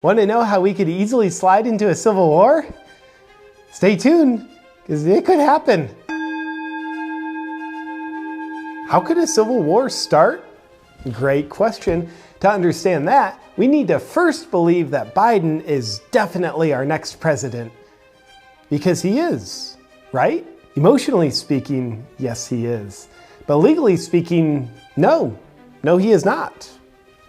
Want to know how we could easily slide into a civil war? Stay tuned, because it could happen. How could a civil war start? Great question. To understand that, we need to first believe that Biden is definitely our next president. Because he is, right? Emotionally speaking, yes, he is. But legally speaking, no. No, he is not.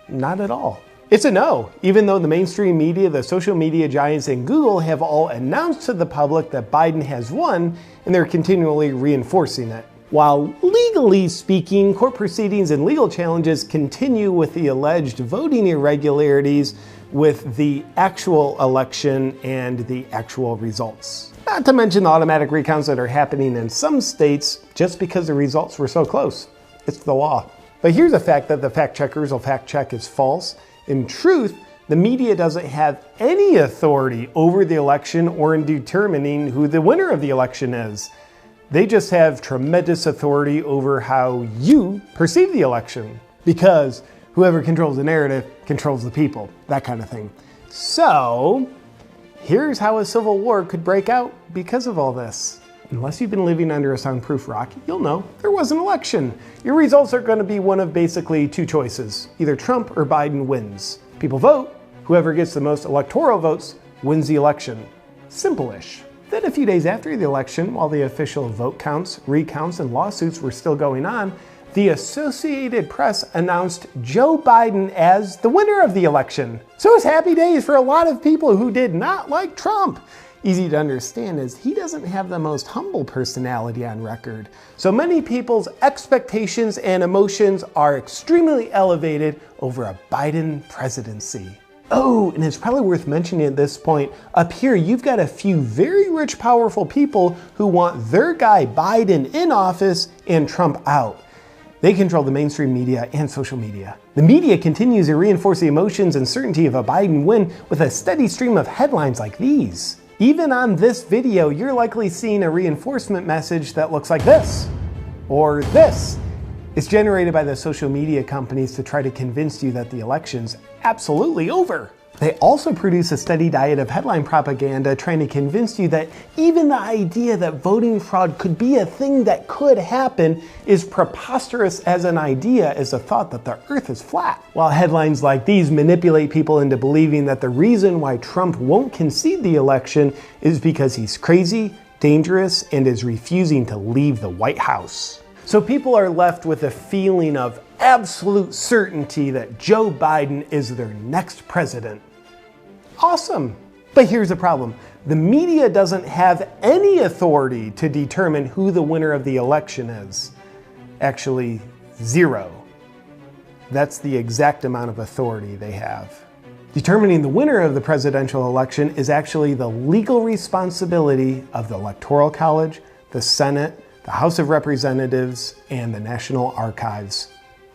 Not at all. It's a no, even though the mainstream media, the social media giants, and Google have all announced to the public that Biden has won, and they're continually reinforcing it. While legally speaking, court proceedings and legal challenges continue with the alleged voting irregularities with the actual election and the actual results. Not to mention the automatic recounts that are happening in some states just because the results were so close. It's the law. But here's a fact that the fact checkers will fact check is false. In truth, the media doesn't have any authority over the election or in determining who the winner of the election is. They just have tremendous authority over how you perceive the election, because whoever controls the narrative controls the people, that kind of thing. So, here's how a civil war could break out because of all this. Unless you've been living under a soundproof rock, you'll know there was an election. Your results are going to be one of basically two choices. Either Trump or Biden wins. People vote. Whoever gets the most electoral votes wins the election. Simple-ish. Then a few days after the election, while the official vote counts, recounts, and lawsuits were still going on, the Associated Press announced Joe Biden as the winner of the election. So it's happy days for a lot of people who did not like Trump. Easy to understand is he doesn't have the most humble personality on record. So many people's expectations and emotions are extremely elevated over a Biden presidency. Oh, and it's probably worth mentioning at this point, up here you've got a few very rich, powerful people who want their guy Biden in office and Trump out. They control the mainstream media and social media. The media continues to reinforce the emotions and certainty of a Biden win with a steady stream of headlines like these. Even on this video, you're likely seeing a reinforcement message that looks like this, or this. It's generated by the social media companies to try to convince you that the election's absolutely over. They also produce a steady diet of headline propaganda trying to convince you that even the idea that voting fraud could be a thing that could happen is preposterous as an idea, as a thought that the earth is flat. While headlines like these manipulate people into believing that the reason why Trump won't concede the election is because he's crazy, dangerous, and is refusing to leave the White House. So people are left with a feeling of absolute certainty that Joe Biden is their next president. Awesome. But here's the problem. The media doesn't have any authority to determine who the winner of the election is. Actually, zero. That's the exact amount of authority they have. Determining the winner of the presidential election is actually the legal responsibility of the Electoral College, the Senate, the House of Representatives, and the National Archives.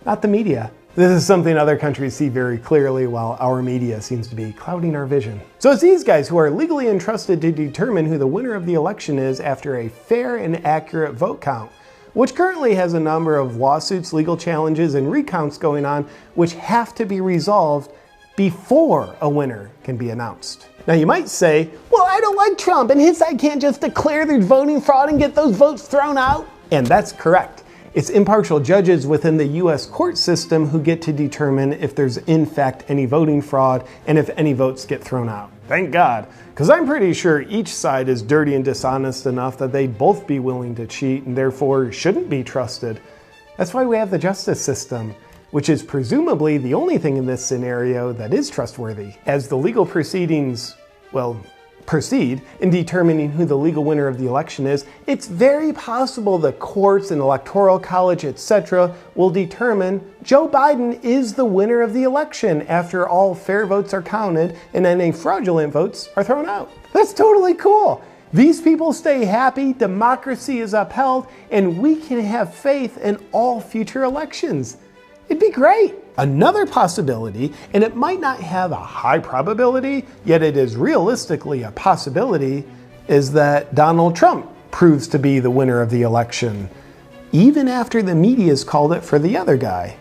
Not the media. This is something other countries see very clearly, while our media seems to be clouding our vision. So it's these guys who are legally entrusted to determine who the winner of the election is after a fair and accurate vote count, which currently has a number of lawsuits, legal challenges, and recounts going on, which have to be resolved before a winner can be announced. Now you might say, well, I don't like Trump, and his side can't just declare there's voting fraud and get those votes thrown out. And that's correct. It's impartial judges within the US court system who get to determine if there's in fact any voting fraud and if any votes get thrown out. Thank God, because I'm pretty sure each side is dirty and dishonest enough that they'd both be willing to cheat and therefore shouldn't be trusted. That's why we have the justice system, which is presumably the only thing in this scenario that is trustworthy. As the legal proceedings, proceed in determining who the legal winner of the election is, it's very possible the courts and electoral college, etc., will determine Joe Biden is the winner of the election after all fair votes are counted and any fraudulent votes are thrown out. That's totally cool. These people stay happy, democracy is upheld, and we can have faith in all future elections. It'd be great. Another possibility, and it might not have a high probability, yet it is realistically a possibility, is that Donald Trump proves to be the winner of the election, even after the media's called it for the other guy.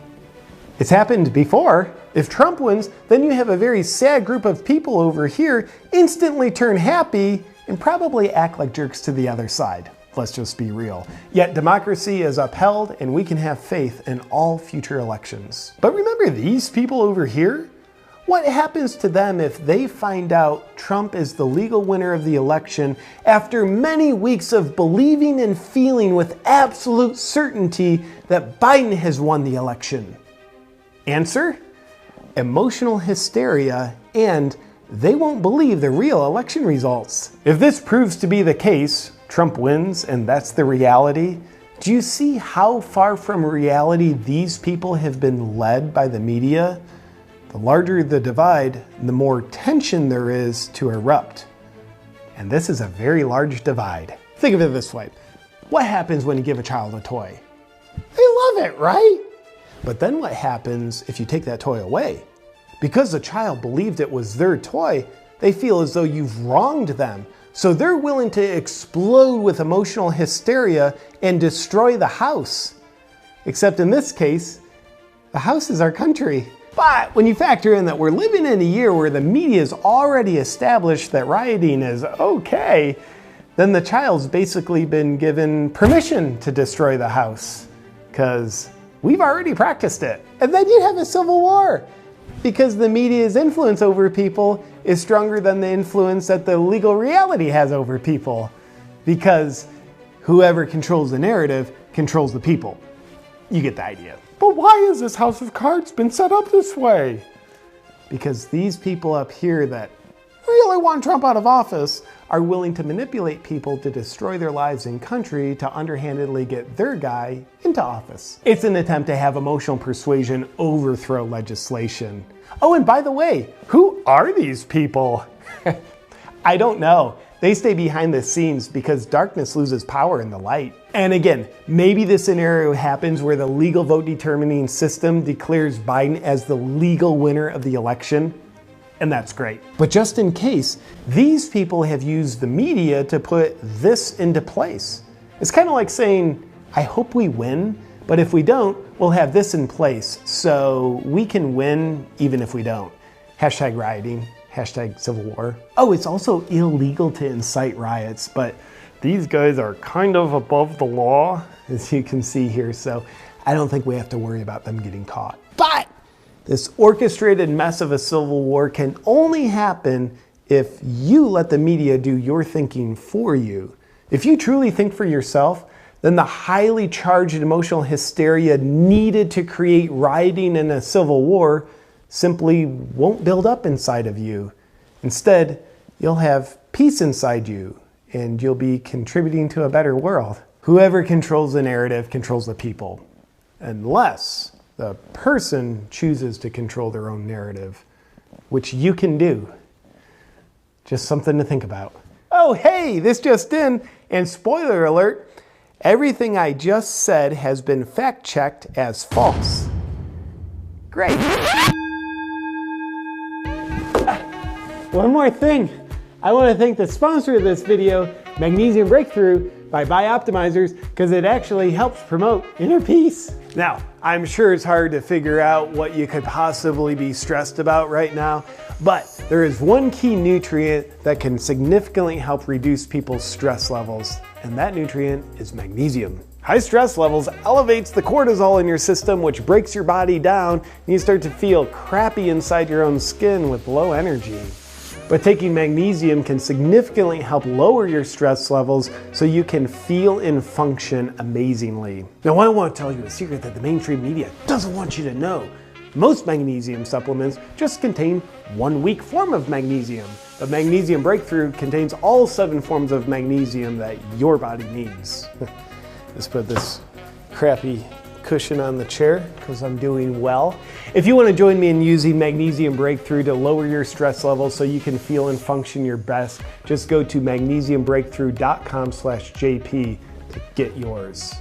It's happened before. If Trump wins, then you have a very sad group of people over here instantly turn happy and probably act like jerks to the other side. Let's just be real. Yet democracy is upheld and we can have faith in all future elections. But remember these people over here? What happens to them if they find out Trump is the legal winner of the election after many weeks of believing and feeling with absolute certainty that Biden has won the election? Answer? Emotional hysteria, and they won't believe the real election results. If this proves to be the case, Trump wins and that's the reality, do you see how far from reality these people have been led by the media? The larger the divide, the more tension there is to erupt. And this is a very large divide. Think of it this way. What happens when you give a child a toy? They love it, right? But then what happens if you take that toy away? Because the child believed it was their toy, they feel as though you've wronged them. So they're willing to explode with emotional hysteria and destroy the house. Except in this case, the house is our country. But when you factor in that we're living in a year where the media has already established that rioting is okay, then the child's basically been given permission to destroy the house. Because we've already practiced it. And then you have a civil war because the media's influence over people is stronger than the influence that the legal reality has over people. Because whoever controls the narrative controls the people. You get the idea. But why has this house of cards been set up this way? Because these people up here that really want Trump out of office are willing to manipulate people to destroy their lives and country to underhandedly get their guy into office. It's an attempt to have emotional persuasion overthrow legislation. Oh, and by the way, who are these people? I don't know. They stay behind the scenes because darkness loses power in the light. And again, maybe this scenario happens where the legal vote determining system declares Biden as the legal winner of the election. And that's great. But just in case, these people have used the media to put this into place. It's kind of like saying, I hope we win, but if we don't, we'll have this in place so we can win even if we don't. Hashtag rioting, hashtag civil war. Oh, it's also illegal to incite riots, but these guys are kind of above the law, as you can see here, so I don't think we have to worry about them getting caught. But this orchestrated mess of a civil war can only happen if you let the media do your thinking for you. If you truly think for yourself, then the highly charged emotional hysteria needed to create rioting in a civil war simply won't build up inside of you. Instead, you'll have peace inside you and you'll be contributing to a better world. Whoever controls the narrative controls the people, unless the person chooses to control their own narrative, which you can do. Just something to think about. Oh, hey, this just in, and spoiler alert, everything I just said has been fact-checked as false. Great. One more thing. I want to thank the sponsor of this video, Magnesium Breakthrough by Bioptimizers, because it actually helps promote inner peace. Now, I'm sure it's hard to figure out what you could possibly be stressed about right now, but there is one key nutrient that can significantly help reduce people's stress levels, and that nutrient is magnesium. High stress levels elevates the cortisol in your system, which breaks your body down, and you start to feel crappy inside your own skin with low energy. But taking magnesium can significantly help lower your stress levels so you can feel and function amazingly. Now, I want to tell you a secret that the mainstream media doesn't want you to know. Most magnesium supplements just contain one weak form of magnesium, but Magnesium Breakthrough contains all 7 forms of magnesium that your body needs. Let's put this crappy cushion on the chair because I'm doing well. If you want to join me in using Magnesium Breakthrough to lower your stress levels so you can feel and function your best, just go to magnesiumbreakthrough.com/JP to get yours.